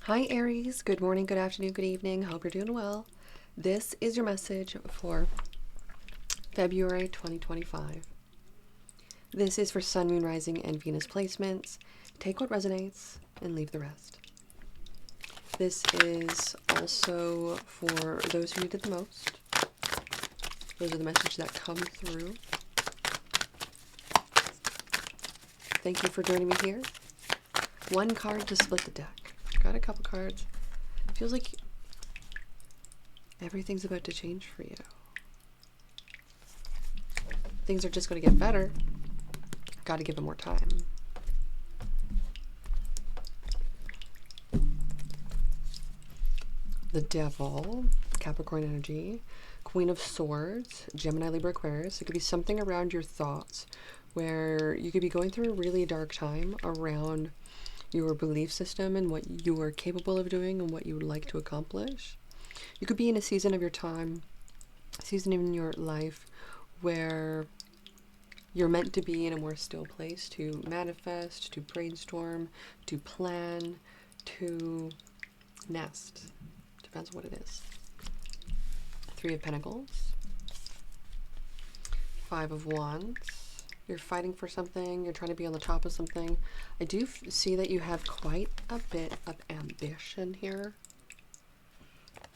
Hi Aries, good morning, good afternoon, good evening. Hope you're doing well. This is your message for February 2025. This is for Sun, Moon, Rising, and Venus placements. Take what resonates and leave the rest. This is also for those who need it the most. Those are the messages that come through. Thank you for joining me here. One card to split the deck. Got a couple cards. Feels like everything's about to change for you. Things are just going to get better. Got to give them more time. The Devil, Capricorn energy, Queen of Swords, Gemini, Libra, Aquarius. It could be something around your thoughts where you could be going through a really dark time around your belief system and what you are capable of doing and what you would like to accomplish. You could be in a season of your time, season in your life where you're meant to be in a more still place to manifest, to brainstorm, to plan, to nest. Depends on what it is. Three of Pentacles, Five of Wands. You're fighting for something, you're trying to be on the top of something. I do see that you have quite a bit of ambition here.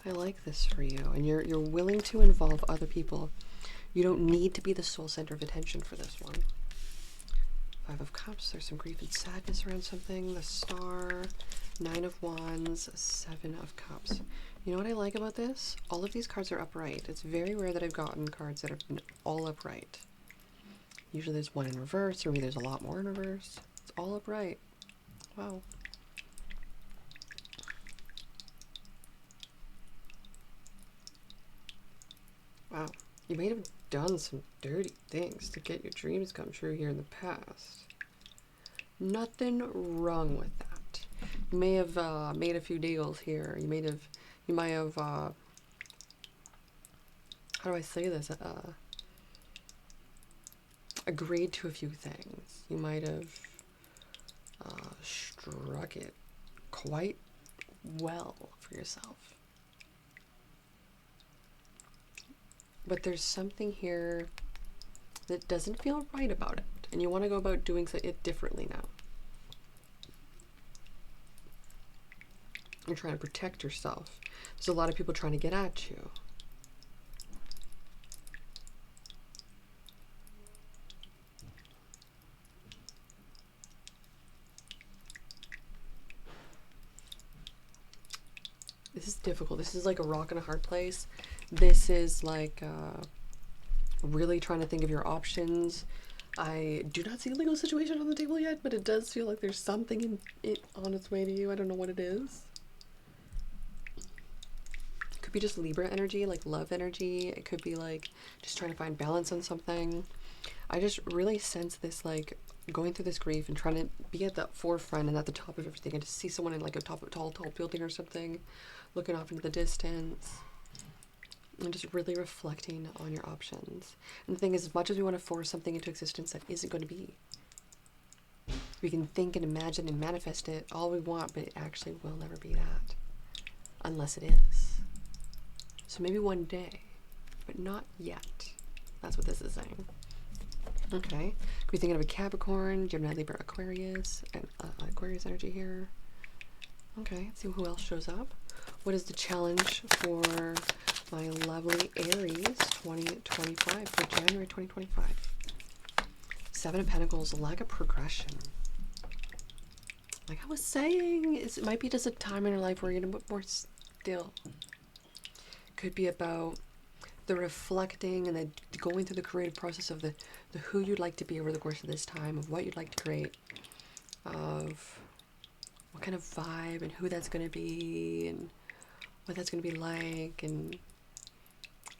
I like this for you, and you're willing to involve other people. You don't need to be the sole center of attention for this one. Five of Cups, there's some grief and sadness around something. The Star, Nine of Wands, Seven of Cups. You know what I like about this? All of these cards are upright. It's very rare that I've gotten cards that have been all upright. Usually there's one in reverse, or maybe there's a lot more in reverse. It's all upright. Wow. Wow. You may have done some dirty things to get your dreams come true here in the past. Nothing wrong with that. You may have made a few deals here. You might have, how do I say this? Agreed to a few things. You might have struck it quite well for yourself. But there's something here that doesn't feel right about it, and you want to go about doing it differently now. You're trying to protect yourself. There's a lot of people trying to get at you. This is difficult. This is like a rock and a hard place. This is like really trying to think of your options. I do not see a legal situation on the table yet, but it does feel like there's something on its way to you. I don't know what it is. It could be just Libra energy, like love energy. It could be like just trying to find balance on something. I just really sense this like going through this grief and trying to be at the forefront and at the top of everything, and to see someone in like a tall building or something, looking off into the distance, and just really reflecting on your options. And the thing is, as much as we want to force something into existence that isn't going to be, we can think and imagine and manifest it all we want, but it actually will never be that, unless it is. So maybe one day, but not yet. That's what this is saying. Okay, could be thinking of a Capricorn, Gemini, Libra, Aquarius, and Aquarius energy here. Okay, let's see who else shows up. What is the challenge for my lovely Aries 2025 for January 2025? Seven of Pentacles, lack of progression. Like I was saying, it might be just a time in your life where you're gonna put more still. Could be about the reflecting and the going through the creative process of the who you'd like to be over the course of this time, of what you'd like to create, of what kind of vibe and who that's going to be and what that's going to be like. And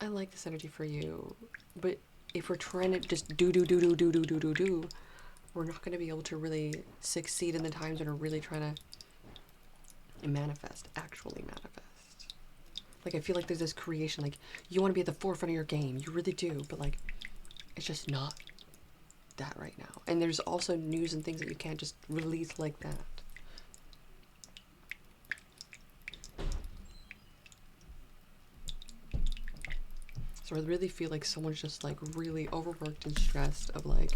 I like this energy for you, but if we're trying to just do, we're not going to be able to really succeed in the times when we're really trying to manifest, actually manifest. Like, I feel like there's this creation, like, you want to be at the forefront of your game. You really do, but, like, it's just not that right now. And there's also news and things that you can't just release like that. So I really feel like someone's just like really overworked and stressed of like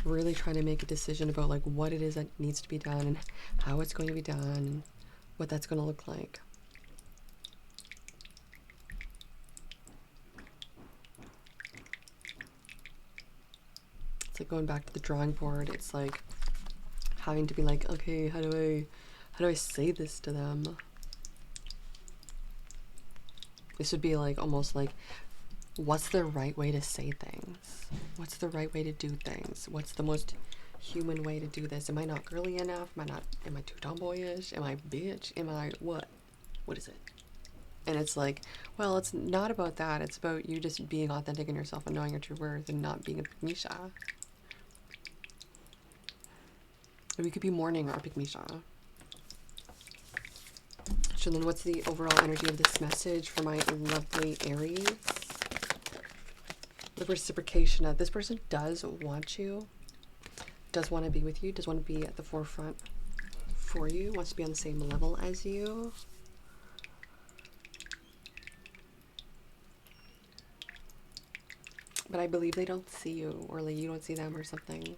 really trying to make a decision about like what it is that needs to be done and how it's going to be done and what that's going to look like. It's like going back to the drawing board. It's like having to be like, okay, how do I say this to them? This would be like almost like, what's the right way to say things? What's the right way to do things? What's the most human way to do this? Am I not girly enough? Am I too tomboyish? Am I bitch? Am I what? What is it? And it's like, well, it's not about that. It's about you just being authentic in yourself and knowing your true worth and not being a pygmisha. We could be mourning our pygmisha. So then what's the overall energy of this message for my lovely Aries? The reciprocation of this person does want you, does want to be with you, does want to be at the forefront for you, wants to be on the same level as you. But I believe they don't see you, or like you don't see them or something.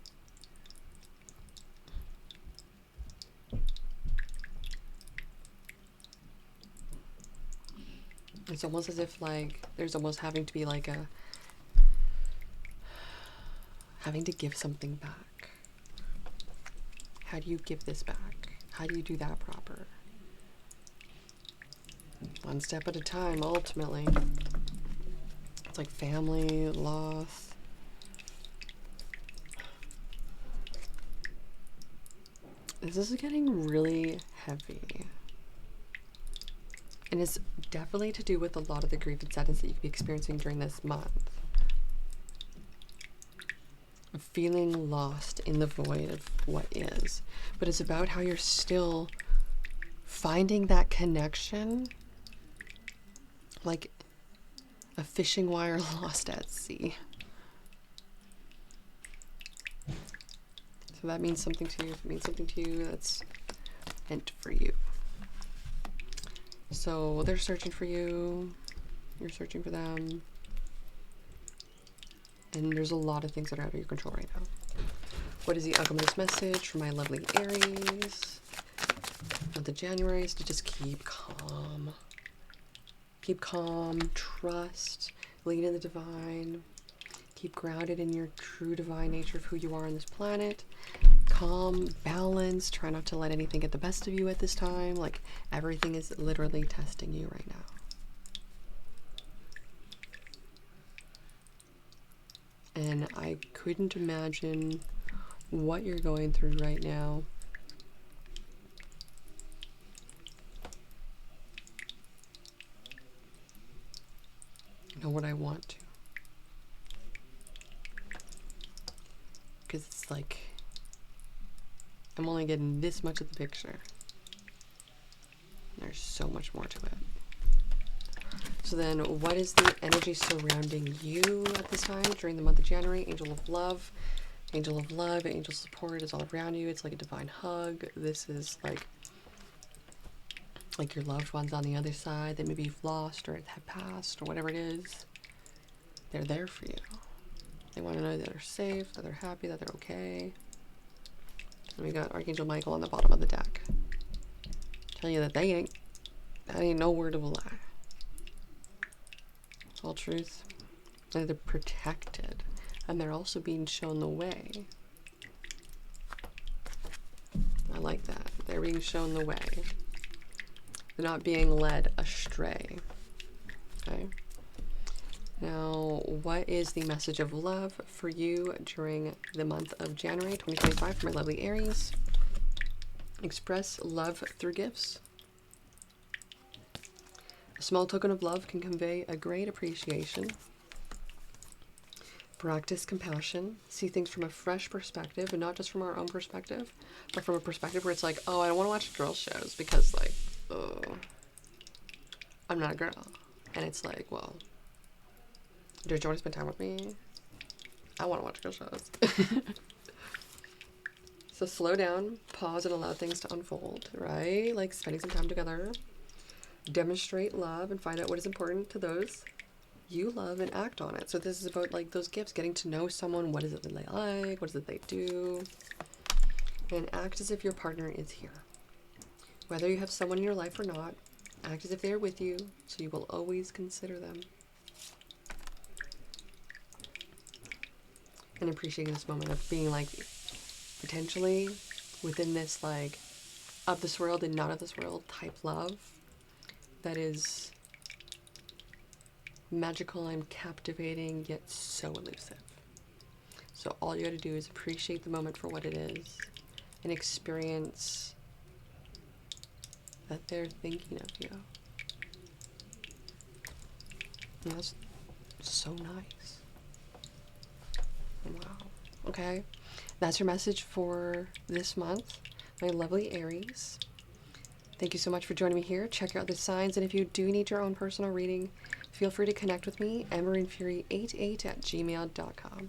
It's almost as if like there's almost having to be like a having to give something back. How do you give this back? How do you do that proper? One step at a time, ultimately. It's like family, loss. This is getting really heavy. And it's definitely to do with a lot of the grief and sadness that you could be experiencing during this month. Feeling lost in the void of what is. But it's about how you're still finding that connection, like a fishing wire lost at sea. So that means something to you. If it means something to you, that's meant for you. So they're searching for you. You're searching for them. And there's a lot of things that are out of your control right now. What is the outcome of this message for my lovely Aries? Month of January is to just keep calm. Keep calm, trust, lean in the divine. Keep grounded in your true divine nature of who you are on this planet. Calm, balance, try not to let anything get the best of you at this time. Like everything is literally testing you right now. And I couldn't imagine what you're going through right now. Know what I want to. Because it's like, I'm only getting this much of the picture. There's so much more to it. So then, what is the energy surrounding you at this time during the month of January? Angel of love, angel support is all around you. It's like a divine hug. This is like your loved ones on the other side that maybe you've lost or have passed or whatever it is. They're there for you. They want to know that they're safe, that they're happy, that they're okay. And we got Archangel Michael on the bottom of the deck. Tell you that that ain't no word of a lie. It's all truth. And they're protected. And they're also being shown the way. I like that. They're being shown the way. They're not being led astray. Okay? Now, what is the message of love for you during the month of January 2025 for my lovely Aries? Express love through gifts. A small token of love can convey a great appreciation. Practice compassion. See things from a fresh perspective, and not just from our own perspective, but from a perspective where it's like, oh, I don't want to watch girl shows because, like, oh, I'm not a girl. And it's like, well, do you want to spend time with me? I want to watch girl shows. So slow down, pause, and allow things to unfold, right? Like spending some time together. Demonstrate love and find out what is important to those you love and act on it. So this is about like those gifts, getting to know someone. What is it that they like? What is it they do? And act as if your partner is here. Whether you have someone in your life or not, act as if they are with you, so you will always consider them. And appreciating this moment of being like potentially within this like of this world and not of this world type love that is magical and captivating yet so elusive. So all you gotta do is appreciate the moment for what it is and experience that they're thinking of you. And that's so nice. Wow. Okay. That's your message for this month, my lovely Aries. Thank you so much for joining me here. Check out the signs, and if you do need your own personal reading, feel free to connect with me, emberandfury88@gmail.com.